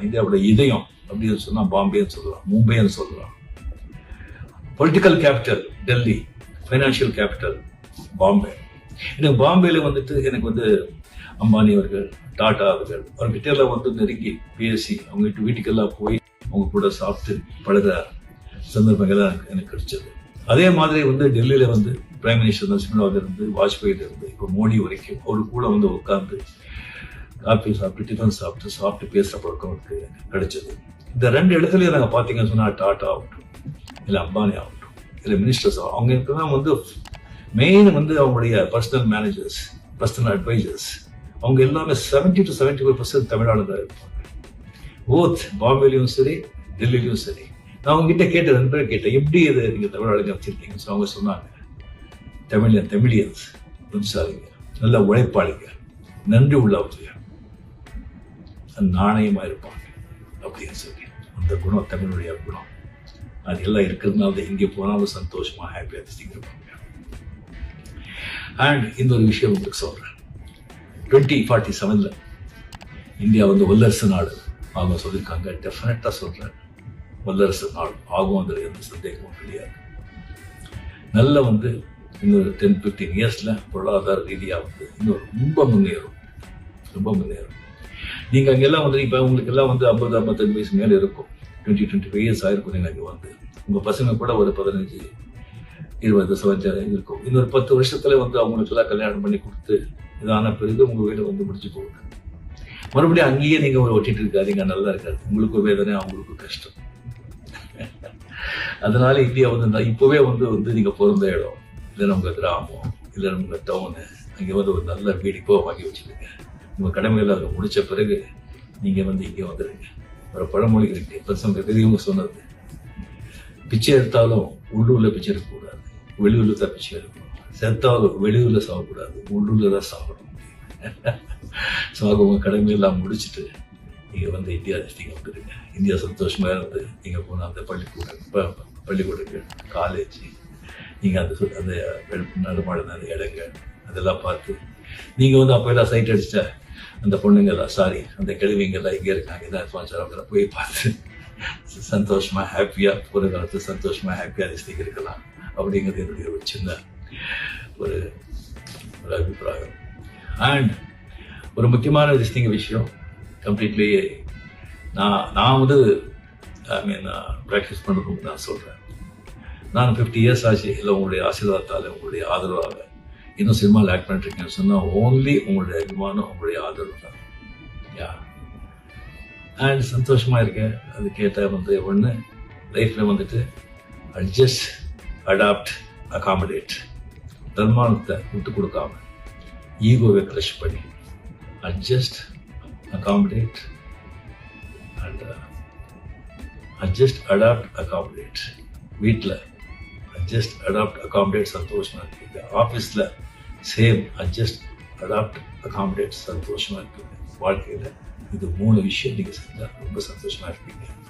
இந்தியாவோட இதயம் அப்படின்னு சொன்னா பாம்பேன்னு சொல்லலாம், மும்பைன்னு சொல்லலாம். Political capital Delhi, financial capital Bombay. எனக்கு பாம்பேல வந்துட்டு எனக்கு வந்து அம்பானி அவர்கள், டாடா அவர்கள், அவர்கிட்ட எல்லாம் வந்து நெருங்கி பேசி அவங்க வீட்டுக்கெல்லாம் போய் அவங்க கூட சாப்பிட்டு பழகிற சந்தர்ப்பங்கள் எனக்கு கிடைச்சது. அதே மாதிரி வந்து டெல்லியில வந்து பிரைம் மினிஸ்டர் நரசிம்மராவ்ல இருந்து, வாஜ்பாயில இருந்து இப்போ மோடி வரைக்கும் அவரு கூட வந்து உட்கார்ந்து காஃபி சாப்பிட்டு, டிஃபன் சாப்பிட்டு பேசுற பழக்கம் எனக்கு கிடைச்சது. இந்த 2 இடத்துலயும் நாங்கள் பார்த்தீங்கன்னு சொன்னா டாடா ஆகட்டும், இல்லை அம்பானி ஆகட்டும், இல்லை மினிஸ்டர்ஸ் ஆகட்டும், அவங்களுக்கு தான் வந்து மெயின் வந்து அவங்களுடைய பர்சனல் மேனேஜர்ஸ், பர்சனல் அட்வைசர்ஸ், அவங்க எல்லாமே 70 to 75% தமிழ்நாடு தான் இருப்பாங்க. போத் பாம்பேலையும் சரி, டெல்லியிலையும் சரி. நான் அவங்ககிட்ட கேட்டேன், 2 பேரும் கேட்டேன், எப்படி இது நீங்க தமிழ்நாடு வச்சிருக்கீங்க? அவங்க சொன்னாங்க, தமிழியன்ஸ் புத்திசாலிங்க, நல்ல உழைப்பாளிங்க, நன்றி உள்ளவங்க, நாணயமா இருப்பாங்க அப்படின்னு சொல்லி. அந்த குணம் தமிழுடைய குணம், அது எல்லாம் இருக்கிறதுனால தான் இங்கே போனாலும் சந்தோஷமா ஹாப்பியா இருப்பாங்க. அண்ட் இந்த ஒரு விஷயம் உங்களுக்கு சொல்றேன், 2047 இந்தியா வந்து வல்லரசு நாடு அவங்க சொல்லியிருக்காங்க. டெஃபினட்டா சொல்றேன், வல்லரசு நாடு ஆகும், அதில் எந்த சந்தேகமும் கிடையாது. நல்ல வந்து இன்னொரு 10-15 இயர்ஸ்ல பொருளாதார ரீதியாக வந்து இன்னும் ரொம்ப முன்னேறும். நீங்க அங்கெல்லாம் வந்து இப்ப உங்களுக்கு எல்லாம் வந்து 50-55 வயசு மேல இருக்கும், 20-25 இயர்ஸ் ஆயிருக்கும். நீங்க அங்கே வந்து உங்க பசங்க கூட ஒரு 15-20 இருக்கும். இன்னொரு 10 வருஷத்துல வந்து அவங்களுக்கு எல்லாம் கல்யாணம் பண்ணி கொடுத்து இதான பிறகு உங்க வீடு வந்து முடிச்சு போகுது. மறுபடியும் அங்கேயே நீங்க ஒரு ஒட்டிட்டு இருக்காதீங்க, நல்லா இருக்காது. உங்களுக்கும் வேதனை, அவங்களுக்கும் கஷ்டம். அதனால இந்தியா வந்து இப்பவே வந்து நீங்க பிறந்த இடம், இல்லை உங்க கிராமம், இல்லை உங்க டவுனு, அங்கே வந்து ஒரு நல்ல வீடு இப்போ வாங்கி வச்சுருங்க. உங்க கடமையில் அதை முடிச்ச பிறகு நீங்க வந்து இங்கே வந்துடுங்க. ஒரு பழமொழி இருக்கு, பசங்க பெரியவங்க சொன்னது, பிச்சை எடுத்தாலும் உள்ளூர்ல பிச்சை எடுக்கக்கூடாது, வெளியூர்ல தான் பிச்சை எடுக்கணும். செத்தாலும் வெளியூர்ல சாகக்கூடாது, உள்ளூர்ல தான் சாகணும். ஸோ உங்க கடமையெல்லாம் முடிச்சுட்டு நீங்க வந்து இந்தியா நீங்க வந்துடுங்க. இந்தியா சந்தோஷமா இருந்து நீங்க போன அந்த பள்ளிக்கூடங்கள், காலேஜ், நீங்க அந்த நடமாடின அந்த இடங்கள் அதெல்லாம் பார்த்து நீங்க வந்து அப்ப எல்லாம் சைட் அடிச்ச அந்த பொண்ணுங்க எல்லாம், சாரி அந்த கிழவிங்க எல்லாம் இங்கே இருக்காங்க, இதான் அவங்களை போய் பார்த்து சந்தோஷமா ஹாப்பியா ஒரு காலத்து சந்தோஷமா ஹாப்பியா அதிர்ஷ்டிக்கு இருக்கலாம் அப்படிங்கிறது என்னுடைய ஒரு சின்ன ஒரு அபிப்பிராயம். அண்ட் ஒரு முக்கியமான விஷயம், கம்ப்ளீட்லி நான் வந்து ப்ராக்டிஸ் பண்ணணும்னு நான் சொல்றேன். நான் 50 இயர்ஸ் ஆச்சு, இல்லை உங்களுடைய ஆசீர்வாதத்தால், உங்களுடைய ஆதரவாக இன்னும் சினிமாவில் ஆக்ட் பண்ணிருக்கேன்னு சொன்னால் ஓன்லி உங்களுடைய அபிமானம், உங்களுடைய ஆதரவு தான். அண்ட் சந்தோஷமா இருக்கேன். அது கேட்டால் வந்து ஒன்று லைஃப்ல வந்துட்டு அட்ஜஸ்ட், அடாப்ட், அகாமடேட், தன்மானத்தை விட்டு கொடுக்காம, ஈகோவை கிரஷ் பண்ணி adjust, accommodate, and adjust, adapt, accommodate. வீட்டில் adjust, adapt, accommodate சந்தோஷமா இருக்கீங்க. ஆஃபீஸில் சேம் adjust, adapt, accommodate சந்தோஷமா இருக்கீங்க. வாழ்க்கையில் இது 3 விஷயம் நீங்கள் செஞ்சால் ரொம்ப சந்தோஷமா இருப்பீங்க.